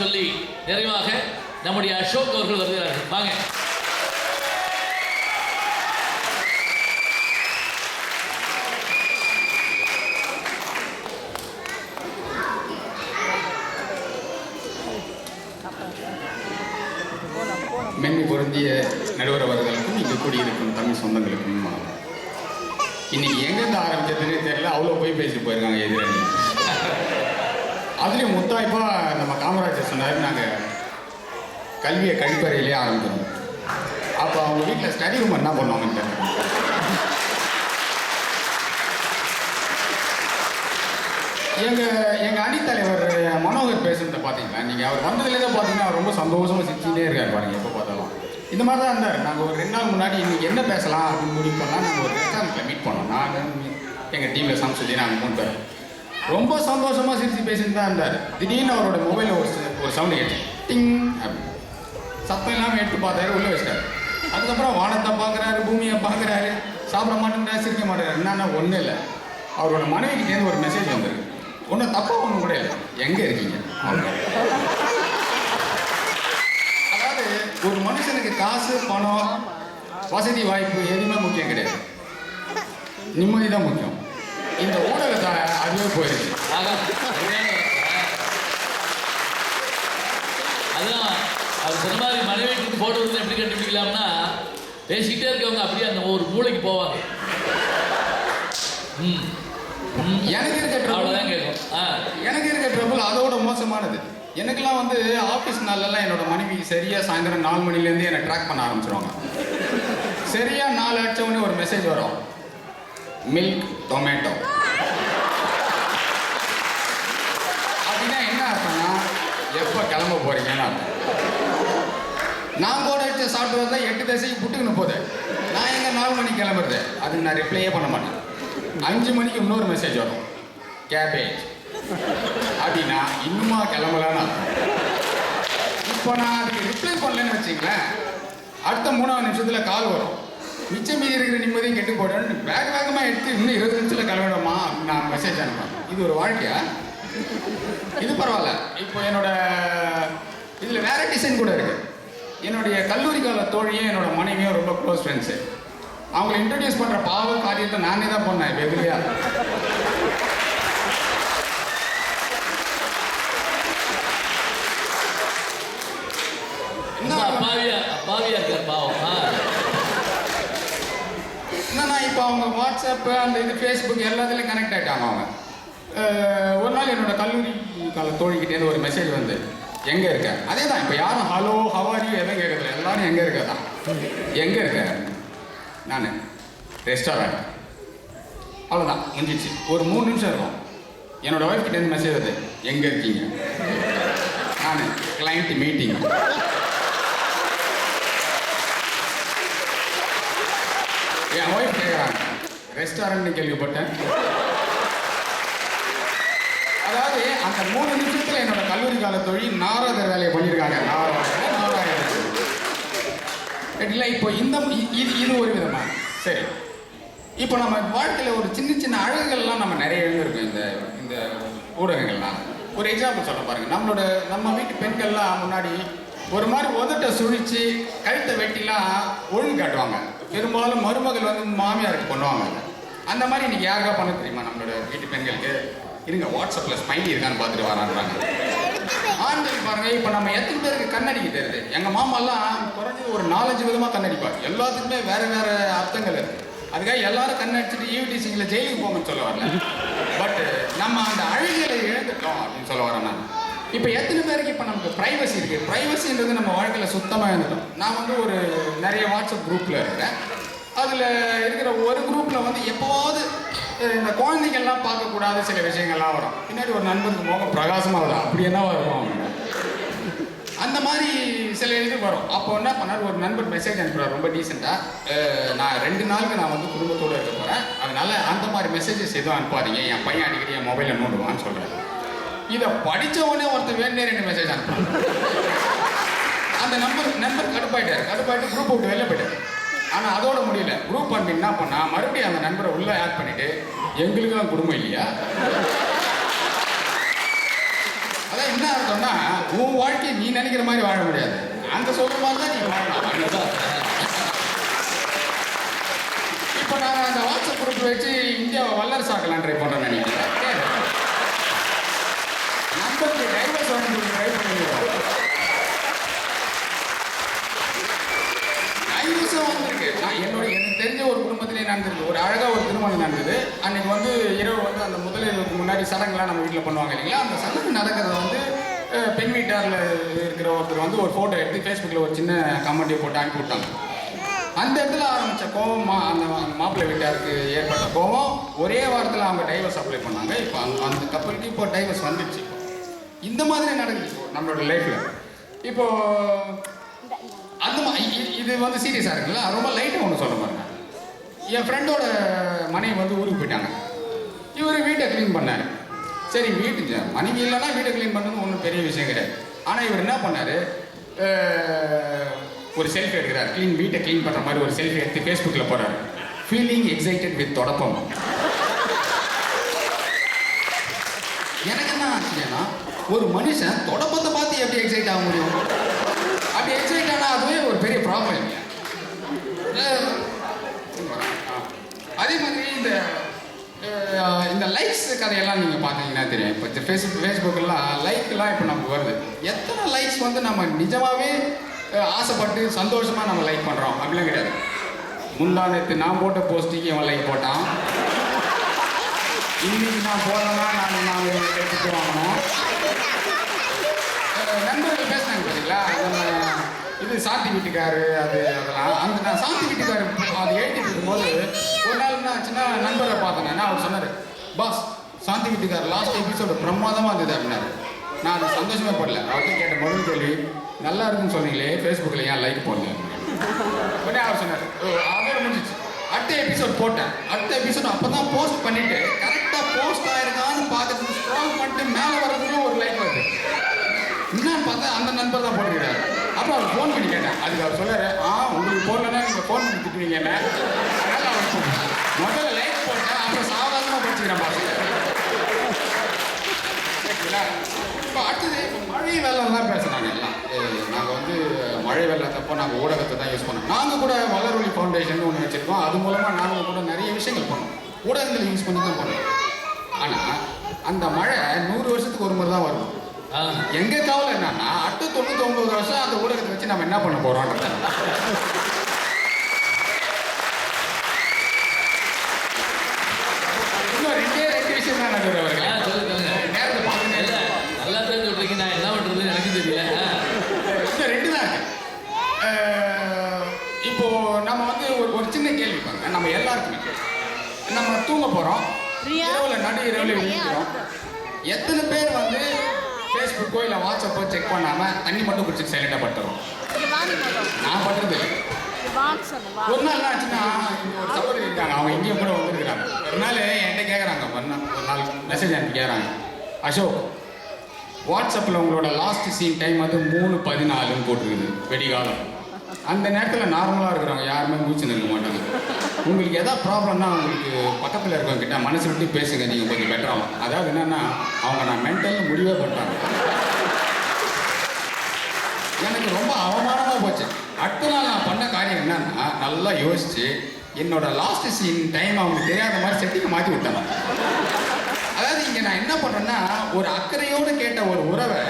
சொல்லி நிறைவாக நம்முடைய அசோக் அவர்கள் வருகிறார்கள். வாங்க. மென்மை பொருந்திய நடுவர் அவர்களுக்கும் இங்கே கூடியிருக்கும் தமிழ் சொந்தங்களுக்கும் இன்னைக்கு எங்கேருந்து ஆரம்பிச்சதுன்னே தெரியல, அவ்வளோ போய் பேசிட்டு போயிருக்காங்க எதிரணி. அதுலேயும் முத்தாய்ப்பா நம்ம காமராஜர் சொன்னார், நாங்கள் கல்வியை கழிப்பறையிலே ஆரம்பிக்கிறோம். அப்போ அவங்க வீட்டில் ஸ்டடி ரூம் என்ன பண்ணுவாங்கன்னு தெரியல. எங்கள் அணித்தலைவர் மனோகர் பேசுகிறத பார்த்தீங்களா நீங்கள்? அவர் வந்ததுலேயே பார்த்தீங்கன்னா அவர் ரொம்ப சந்தோஷமாக சிரிச்சுட்டே இருக்கார் பாருங்க. எப்போ பார்த்தாலும் இந்த மாதிரி தான் இருந்தார். நாங்கள் ஒரு 2 நாள் முன்னாடி இன்றைக்கி என்ன பேசலாம் அப்படின்னு முடிவு பண்ணால் நாங்கள் ஒரு ரெஸ்டாரண்ட்டில் மீட் பண்ணோம். நாங்கள் எங்கள் டீமில் சம்சுதி நாங்கள் 3 பேர் ரொம்ப சந்தோஷமாக சிரிச்சு பேசிட்டு தான் இருந்தார். திடீர்னு அவரோட மொபைலில் ஒரு சவுண்டு கேட்டு டிங் அப்படின்னு சத்தம் இல்லாமல் எடுத்து பார்த்தாரு, உள்ளே வச்சிட்டாரு. அதுக்கப்புறம் வானத்தை பார்க்குறாரு, பூமியை பார்க்குறாரு, சாப்பிட மாட்டேங்கிறாரு, சிரிக்க மாட்டேறாரு. என்னன்னா ஒன்றும் இல்லை, அவரோட மனைவிக்கிட்டேருந்து ஒரு மெசேஜ் வந்துருக்கு. ஒன்றும் தப்பாக ஒன்றும் கூட இல்லை, எங்கே இருக்கீங்க? அதாவது ஒரு மனுஷனுக்கு காசு, பணம், வசதி, வாய்ப்பு எதுவுமே முக்கியம் கிடையாது, நிம்மதி தான் முக்கியம். இந்த ஊடகத்தை அதுவே போயிடுச்சு. அதுதான் அவர் சொன்ன மாதிரி மனைவிக்கு போட்டோ வந்து எப்படி கண்டுபிடிக்கலாம்னா, பேசிக்கிட்டே இருக்கவங்க அப்படியே அந்த ஒரு மூளைக்கு போவாங்க. எனக்கு இருக்க ட்ரபிள் அதோட மோசமானது. எனக்கெல்லாம் வந்து ஆஃபீஸ் நாள்லாம் என்னோட மனைவி சரியாக சாயந்தரம் 4 மணிலேருந்து என்னை ட்ராக் பண்ண ஆரம்பிச்சிருவாங்க. சரியாக 4 அடிச்சவொடனே ஒரு மெசேஜ் வரும், மில்க் டொமேட்டோ. அப்படின்னா என்ன அர்த்தம்னா எப்போ கிளம்ப போறீங்கன்னு அர்த்தம். நான் கூட அடிச்ச சாப்பிட்டு தான் 8 தசைக்கு புட்டுக்குன்னு போகுது. நான் எங்கே 4 மணிக்கு கிளம்புறது? அதுக்கு நான் ரிப்ளையே பண்ண மாட்டேன். 5 மணிக்கு இன்னொரு மெசேஜ் வரும், கேபேஜ். அப்படின்னா இன்னுமா கிளம்பலான்னு அர்த்தம். இப்போ நான் அதுக்கு ரிப்ளை பண்ணலன்னு வச்சுங்களேன், அடுத்த 3ஆவது நிமிஷத்தில் கால் வரும், மிச்சம் மீதி இருக்கிற நிம்மதியும் கெட்டு போட்டேன்னு வேகமாக எடுத்து இன்னும் 20 நிமிஷத்தில் கிளம்பிடுமா அப்படின்னு நான் மெசேஜ் அனுப்பேன். இது ஒரு வாழ்க்கையா? இது பரவாயில்ல. இப்போ என்னோட இதில் வேற டிசைன் கூட இருக்கு. என்னுடைய கல்லூரி கால தோழியும் என்னோட மனைவியும் ரொம்ப க்ளோஸ் ஃப்ரெண்ட்ஸு. அவங்களை இன்ட்ரடியூஸ் பண்ணுற பாவ காரியத்தை நானே தான் பண்ணேன் வெகுலியா. என்னன்னா இப்போ அவங்க வாட்ஸ்அப்பு அந்த இது ஃபேஸ்புக் எல்லாத்துலேயும் கனெக்ட் ஆகிட்டாங்க. அவங்க ஒரு நாள் என்னோட கல்லூரி கால தோழிக்கிட்டேருந்து ஒரு மெசேஜ் வந்து, எங்கே இருக்க? அதே தான். இப்போ யாரும் ஹலோ ஹவாரியும் எதுவும் கேட்குறதில்ல, எல்லாரும் எங்கே இருக்க தான். எங்கே இருக்க? நான் ரெஸ்டாரண்ட். அவ்வளோதான், முடிஞ்சிச்சு. ஒரு 3 நிமிஷம் இருக்கும். என்னோடய ஒய்ஃப் கிட்டேருந்து மெசேஜ் வருது, எங்கே இருக்கீங்க? நான் கிளைண்ட் மீட்டிங். என் ஒய்ஃப் கேட்குறாங்க, ரெஸ்டாரண்ட்னு கேள்விப்பட்டேன். அதாவது அந்த 3 நிமிஷத்தில் என்னோட கல்லூரி கால தொழில் நாராதர் வேலையை பண்ணியிருக்காங்க. இல்லை இப்போ இது ஒரு விதமாக சரி. இப்போ நம்ம வாழ்க்கையில் ஒரு சின்ன சின்ன அழகுகள்லாம் நம்ம நிறைய எழுந்திருக்கோம் இந்த ஊடகங்கள்லாம். ஒரு எக்ஸாம்பிள் சொல்ல பாருங்கள். நம்ம வீட்டு பெண்கள்லாம் முன்னாடி ஒரு மாதிரி உதட்ட சுழிச்சு கழுத்தை வெட்டிலாம் ஒழுங்கு காட்டுவாங்க. பெரும்பாலும் மருமகள் வந்து மாமியாருக்கு பண்ணுவாங்க. அந்த மாதிரி இன்னைக்கு யாருக்கா பண்ண தெரியுமா? நம்மளோட வீட்டு பெண்களுக்கு இருங்க, வாட்ஸ்அப்பில் ஸ்மைலி இருக்கான்னு பார்த்துட்டு வரான்றாங்க. ஆண்கள் பாருங்க, இப்போ நம்ம எத்தனை பேருக்கு கண்ணடிக்க தெரியுது? எங்கள் மாமாலாம் குறைஞ்சது ஒரு 4-5 விதமாக கண்ணடிப்பார். எல்லாத்துக்குமே வேறு வேறு அர்த்தங்கள் இருக்குது. அதுக்காக எல்லாரும் கண்ணடிச்சுட்டு ஈவிடிசிங்கில் ஜெயிலுக்கு போகணும்னு சொல்ல வரல. பட் நம்ம அந்த அழகியலை இழந்துட்டோம் அப்படின்னு சொல்ல வரேன் நான். இப்போ எத்தனை பேருக்கு இப்போ நமக்கு ப்ரைவசி இருக்குது? ப்ரைவசின்றது நம்ம வாழ்க்கையில் சுத்தமாக இருந்துட்டோம். நான் வந்து ஒரு நிறைய வாட்ஸ்அப் குரூப்பில் இருக்கேன். அதில் இருக்கிற ஒரு குரூப்பில் வந்து எப்போவாவது இந்த குழந்தைங்கள்லாம் பார்க்கக்கூடாத சில விஷயங்கள்லாம் வரும். பின்னாடி ஒரு நண்பருக்கு முகம் பிரகாசமாக வரும், அப்படி என்ன வரும் அந்த மாதிரி சில இது வரும். அப்போ என்ன பண்ணார், ஒரு நண்பர் மெசேஜ் அனுப்புகிறார் ரொம்ப டீசெண்டாக, நான் 2 நாளுக்கு நான் வந்து குடும்பத்தோடு இருக்க போகிறேன், அதனால் அந்த மாதிரி மெசேஜஸ் எதுவும் அனுப்பாதீங்க, என் பையன் அடிக்கடி என் மொபைலில் நோண்டுவான்னு சொல்கிறார். இதை படித்த உடனே ஒருத்தர் வேணே 2 மெசேஜ் அனுப்புறாங்க. அந்த நண்பர் கடுப்பாயிட்டு குரூப் விட்டு வெளில போயிட்டார். ஆனால் அதோட முடியல. குரூப் பண்ணி என்ன பண்ணால் மறுபடியும் அந்த நண்பரை உள்ளே ஆட் பண்ணிவிட்டு, எங்களுக்கெல்லாம் குடும்பம் இல்லையா? அதான் என்ன அர்த்தம்னா உன் வாழ்க்கையை நீ நினைக்கிற மாதிரி வாழ முடியாது, அந்த சொல்ற மாதிரி தான் நீ வாழலாம். இப்போ நான் அந்த வாட்ஸ்அப் குரூப் வச்சு இந்தியாவை வல்லரசு ஆக்கலாம் ட்ரை பண்ணுறேன்னு நினைக்கிறேன். நம்பருக்கு டைவர்ஸ் வந்து ட்ரை பண்ணிடுவோம். டைவர்ஸும் வந்திருக்கு. எனக்கு தெரிஞ்ச ஒரு குடும்பத்திலே நடந்திருக்கு. ஒரு அழகாக ஒரு திருமணம் நடந்தது. அன்னைக்கு வந்து இரவு வந்து அந்த முதலிரவுக்கு முன்னாடி சடங்குலாம் நம்ம வீட்டில் பண்ணுவாங்க இல்லைங்களா, அந்த சடங்கு நடக்கிறத வந்து பெண் வீட்டாரில் இருக்கிற ஒருத்தர் வந்து ஒரு ஃபோட்டோ எடுத்து ஃபேஸ்புக்கில் ஒரு சின்ன கமெண்ட்டை போட்டு அனுப்பி விட்டாங்க. அந்த இடத்துல ஆரம்பித்த கோபம் அந்த மாப்பிள்ளை வீட்டாருக்கு ஏற்பட்ட கோபம் ஒரே வாரத்தில் அவங்க டைவர்ஸ் அப்ளை பண்ணாங்க. இப்போ அந்த கப்பலுக்கு இப்போ டைவர்ஸ் வந்துடுச்சு. இந்த மாதிரி நடக்குது நம்மளோட லைஃப்பில். இப்போது அந்த இது வந்து சீரியஸாக இருக்குல்ல, ரொம்ப லைட்டாக ஒன்று சொல்ல பாருங்க. என் ஃப்ரெண்டோட மனைவி வந்து ஊருக்கு போயிட்டாங்க. இவர் வீட்டை க்ளீன் பண்ணார். சரி, வீட்டுக்கு மனைவி இல்லைன்னா வீட்டை க்ளீன் பண்ணுறது ஒன்றும் பெரிய விஷயம் கிடையாது. ஆனால் இவர் என்ன பண்ணார், ஒரு செல்ஃபி எடுக்கிறார். வீட்டை க்ளீன் பண்ணுற மாதிரி ஒரு செல்ஃபி எடுத்து ஃபேஸ்புக்கில் போடுறாரு. ஃபீலிங் எக்ஸைட்டட் வித் தொடப்பம். எனக்கு என்ன ஆச்சுன்னா, ஒரு மனுஷன் தொடப்பத்தை பார்த்து எப்படி எக்ஸைட் ஆக முடியும்? அப்படி எக்ஸைட் ஆனால் அதுவே ஒரு பெரிய ப்ராப்ளம் இல்லையா? அதே மாதிரி இந்த லைக்ஸ் கதையெல்லாம் நீங்கள் பார்த்தீங்கன்னா தெரியும். இப்போ ஃபேஸ்புக்கெல்லாம் லைக்லாம் இப்போ நமக்கு வருது. எத்தனை லைக்ஸ் வந்து நம்ம நிஜமாகவே ஆசைப்பட்டு சந்தோஷமாக நம்ம லைக் பண்ணுறோம் அப்படிலாம் கிடையாது. முந்தானத்து நான் போட்ட போஸ்டிக்கு அவன் லைக் போட்டான், இன்னைக்கு நான் போடணும்னா நான் எடுத்துட்டு வாங்கணும். நண்பர்கள் பேசினாங்க பார்த்தீங்களா, இது சாந்தி வீட்டுக்காரு அதெல்லாம் நான் சாந்தி வீட்டுக்காரு அது எழுதிட்டு இருக்கும்போது ஒரு நாள் என்ன ஆச்சுன்னா நண்பரை பார்த்தேன். அவர் சொன்னார், பாஸ் சாந்தி வீட்டுக்கார் லாஸ்ட் எபிசோடு பிரமாதமாக இருந்தது அப்படின்னாரு. நான் அது சந்தோஷமே படல. அவர்கிட்ட கேட்ட முதல் கேள்வி, நல்லா இருக்குன்னு சொன்னீங்களே ஃபேஸ்புக்கில் ஏன் லைக் போடல? உடனே அவர் சொன்னார், அதோட முடிஞ்சிச்சு. அடுத்த எபிசோட் போட்டேன். அடுத்த எபிசோட் அப்போ தான் போஸ்ட் பண்ணிவிட்டு கரெக்டாக போஸ்ட் ஆயிருக்கான்னு பார்த்துட்டு ஸ்க்ரால் பண்ணிட்டு மேலே வர்றதுக்கும் ஒரு லைக் வருது. என்னன்னு பார்த்தா அந்த நண்பர் தான் போட்டுக்கிறாரு. அப்புறம் அவர் ஃபோன் பண்ணி கேட்டேன். அதுக்கு அவர் சொல்லாரு, உங்களுக்கு போடலன்னா நீங்கள் ஃபோன் பண்ணி திட்டுவீங்க என்ன, அதனால் அவர் முதல்ல லைக் போட்டேன், அப்புறம் சாதாரணமாக படிச்சுக்கிறேன் பாருங்க. இப்போ அடுத்தது மழை வெள்ளம்லாம் பேசுகிறாங்க எல்லாம். நாங்கள் வந்து மழை வெள்ளத்தப்போ நாங்கள் ஊடகத்தை தான் யூஸ் பண்ணோம். நாங்கள் கூட வளரொலி ஃபவுண்டேஷன் ஒன்று வச்சுருக்கோம். அது மூலமாக நாங்கள் கூட நிறைய விஷயங்கள் பண்ணோம். ஊடகங்களை யூஸ் பண்ணி தான் பண்ணோம். ஆனால் அந்த மழை 100 வருஷத்துக்கு ஒரு முறை தான் வரும். எங்க கவலை என்னன்னா, அடுத்த 99 வருஷம் அந்த ஊடகத்தை வச்சு நம்ம என்ன பண்ண போறோம்? இன்னும் ரெண்டு விஷயம் தான் நடுவர்களே. நேரத்தை பாருங்க. நல்லா தான் சொல்றீங்க, நான் என்ன பண்றது எனக்கு தெரியல. இன்னும் ரெண்டு தான் இருக்கு. இப்போ நம்ம வந்து ஒரு சின்ன கேள்வி பாருங்க. நம்ம எல்லாருக்குமே நம்ம தூங்க போறோம், நடு இரவுல விழிக்கிறோம். எத்தனை பேர் வந்து ஃபேஸ்புக்கோ இல்லை வாட்ஸ்அப்போ செக் பண்ணாமல் தண்ணி மட்டும் குடிச்சிட்டு சைலண்டாக பட்டுறோம்? நான் பண்ணுறது இல்லை. ஒரு நாள் என்ன ஆச்சுன்னா, ஒரு சகோதரி இருக்காங்க, அவங்க எங்கேயும் கூட வந்துருக்குறாங்க. ஒரு நாள் என்கிட்ட கேட்குறாங்க, ஒரு நாள் மெசேஜ் அனுப்பி கேட்குறாங்க, அசோக் வாட்ஸ்அப்பில் உங்களோட லாஸ்ட் சீன் டைம் வந்து 3:14 போட்டிருக்குது வெடிகாலம். அந்த நேரத்தில் நார்மலாக இருக்கிறவங்க யாருமே மூச்சு நிற்க மாட்டாங்க. உங்களுக்கு எதாவது ப்ராப்ளம்னா உங்களுக்கு பக்கத்தில் இருக்கவங்க கிட்ட மனசு விட்டு பேசுங்க, நீங்கள் கொஞ்சம் பெட்டராகும். அதாவது என்னென்னா, அவங்க நான் மென்டல்னு முடிவே பண்ணிட்டாங்க. எனக்கு ரொம்ப அவமானமாக போச்சு. அடுத்த நாள் நான் பண்ண காரியம் என்னன்னா, நல்லா யோசிச்சு என்னோட லாஸ்ட் சீன் டைம் அவங்களுக்கு தெரியாத மாதிரி செட்டிங்கை மாற்றி விட்டாங்க. அதாவது இங்கே நான் என்ன பண்ணுறேன்னா, ஒரு அக்கறையோடு கேட்ட ஒரு உறவை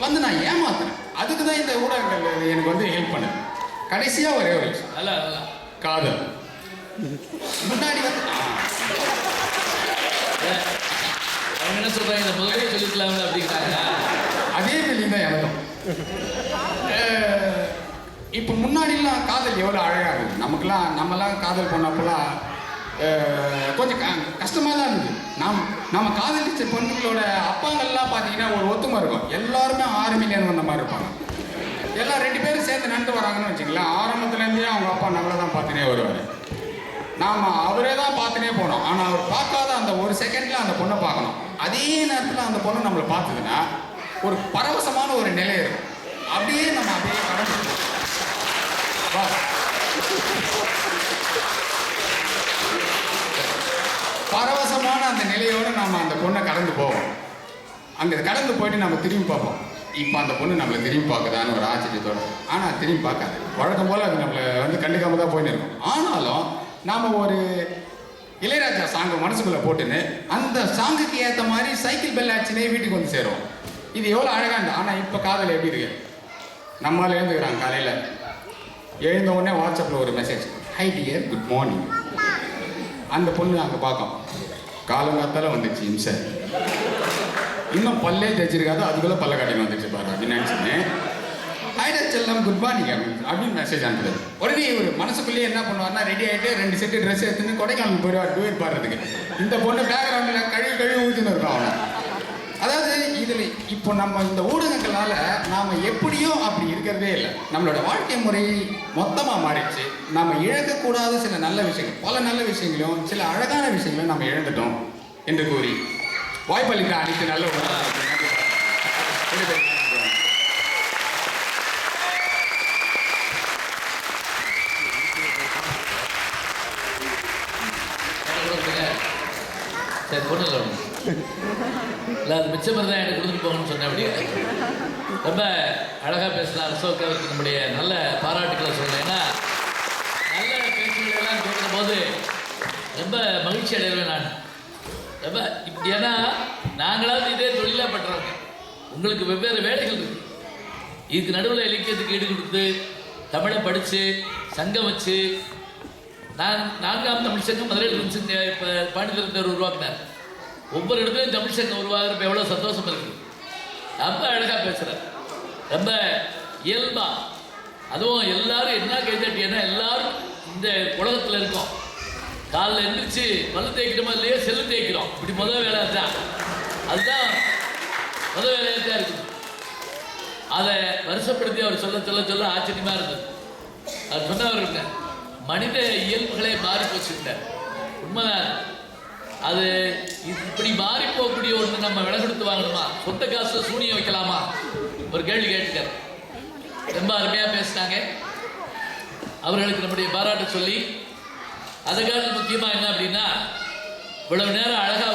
வந்து நான் ஏமாத்துறேன். அதுக்கு தான் இந்த ஊடகங்கள் எனக்கு வந்து ஹெல்ப் பண்ணுது. கடைசியாக ஒரே ஒரு விஷயம், காதல். முன்னாடி வந்து அவங்க என்ன சொல்றாங்க, இந்த முதலே சொல்லிக்கலாம்ல அப்படிங்கிறாங்க. அதே ஃபீலிங் தான் எனக்கும். இப்போ முன்னாடிலாம் காதல் எவ்வளோ அழகாக இருக்குது. நம்மலாம் காதல் பண்ணப்பெல்லாம் கொஞ்சம் கஷ்டமாக தான் இருந்தது. நம்ம காதலிச்ச பொண்ணுங்களோட அப்பாங்கள்லாம் பார்த்தீங்கன்னா ஒரு ஒத்துமை இருக்கும். எல்லாருமே ஆர்மிலேருந்து வந்த மாதிரி இருப்பாங்க. எல்லாம் 2 பேரும் சேர்ந்து நடந்து வராங்கன்னு வச்சுக்கலாம். ஆரம்பத்துலேருந்தே அவங்க அப்பா நம்மளை தான் பார்த்துனே வருவார். நாம் அவரே தான் பார்த்துனே போனோம். ஆனால் அவர் பார்க்காத அந்த ஒரு செகண்டில் அந்த பொண்ணை பார்க்கணும். அதே நேரத்தில் அந்த பொண்ணு நம்மளை பார்த்ததுன்னா ஒரு பரவசமான ஒரு நிலை இருக்கும். அப்படியே நம்ம அப்படியே கடந்து பரவசமான அந்த நிலையோடு நம்ம அந்த பொண்ணை கடந்து போவோம். அங்கே கடந்து போயிட்டு நம்ம திரும்பி பார்ப்போம். இப்போ அந்த பொண்ணு நம்மளை திரும்பி பார்க்குதான்னு ஒரு ஆச்சரியத்தோட. ஆனால் திரும்பி பார்க்காது, வழக்கம் போல் அது நம்மளை வந்து கண்டுக்காம தான் போயின்னு இருக்கும். ஆனாலும் நாம் ஒரு இளையராஜா சாங்கை மனசுக்குள்ளே போட்டுன்னு அந்த சாங்குக்கு ஏற்ற மாதிரி சைக்கிள் பெல் ஆச்சுனே வீட்டுக்கு வந்து சேரும். இது எவ்வளோ அழகாண்டு. ஆனால் இப்போ காதல் எப்படி இருக்கு? நம்மளால் எழுந்துக்கிறாங்க காலையில், எழுந்த உடனே வாட்ஸ்அப்பில் ஒரு message, high dear good morning. அந்த பொண்ணு அங்கே பார்க்கும், காலங்காத்தால வந்துச்சு இம்சை, இன்னும் பல்லே தைச்சிருக்காது, அதுக்குள்ளே பல்ல காட்டின்னு வந்துச்சு பாரு அப்படின்னு நினச்சின்னு ஹைடா செல்லம் குட் மார்னிங் அப்படின்னு மெசேஜ் அனுப்புது. உடனே ஒரு மனசுக்குள்ளேயே என்ன பண்ணுவார்னா, ரெடி ஆகிட்டு 2 செட்டு ட்ரெஸ் எடுத்துன்னு கொடைக்கானல் போயிடுவார் டூயட் பாடுறதுக்கு. இந்த பொண்ணு பேக்ரவுண்டில் கழுவி ஊற்றின்னு இருக்கும் அவனை. அதாவது இதில் இப்போ நம்ம இந்த ஊடகங்களால் நாம் எப்படியோ அப்படி இருக்கிறதே இல்லை. நம்மளோட வாழ்க்கை முறை மொத்தமாக மாறிடுச்சு. நம்ம இழக்கக்கூடாத சில நல்ல விஷயங்கள், பல நல்ல விஷயங்களையும் சில அழகான விஷயங்களையும் நம்ம இழந்துட்டோம் என்று கூறி வாய்ப்பளித்த அனைத்து நல்ல சரி பொண்ணு இல்லை, அது மிச்சம் தான் எனக்கு கொடுத்துட்டு போகணும்னு சொன்னேன். அப்படி ரொம்ப அழகாக பேசலாம். அசோக் அவருக்கு நம்முடைய நல்ல பாராட்டுக்களை சொல்கிறேன். ஏன்னா நல்ல பேச்சுகளெல்லாம் கேட்குற போது ரொம்ப மகிழ்ச்சி அடைவேன் நான். ரொம்ப ஏன்னா நாங்களாவது இதே தொழிலாக பண்ணுறோங்க, உங்களுக்கு வெவ்வேறு வேலைகள் இருக்குது. இதுக்கு நடுவில் இலக்கியத்துக்கு ஈடு கொடுத்து தமிழை படித்து சங்கம் வச்சு, நான் 4ஆம் தமிழ் சங்கம் மதுரையில் இருந்துச்சு. இப்போ பாண்டித்தரத்தர் உருவாக்கினார். ஒவ்வொரு இடத்துலையும் தமிழ் சங்கம் உருவாகிறப்ப எவ்வளோ சந்தோஷம் இருக்குது. ரொம்ப அழகாக பேசுகிறார், ரொம்ப இயல்பா. அதுவும் எல்லாரும் என்ன கைத்தட்டியன்னா, எல்லாரும் இந்த உலகத்தில் இருக்கோம். காலில் எழுந்திரிச்சு பல்லு தேய்க்கிறோமோ இல்லையோ செல்லு தேய்க்கிறோம். இப்படி முதல் வேலை தான், அதுதான் முதல் வேலையாக தான் இருக்குது. அதை வருஷப்படுத்தி அவர் சொல்ல சொல்ல சொல்ல ஆச்சரியமாக இருந்தது. அவர் சொன்னவர் மனித இயல்புகளை மாறி போச்சுட்டார். உண்மைதான். அது இப்படி மாறி போகக்கூடிய ஒன்று நம்ம விலை கொடுத்து வாங்கணுமா? சொந்த காசு சூனியம் வைக்கலாமா? ஒரு கேள்வி கேட்டுக்கார். ரொம்ப அருமையாக பேசினாங்க. அவர்களுக்கு நம்முடைய பாராட்டு சொல்லி, அதை காலம் முக்கியமாக என்ன அப்படின்னா, இவ்வளவு நேரம் அழகாக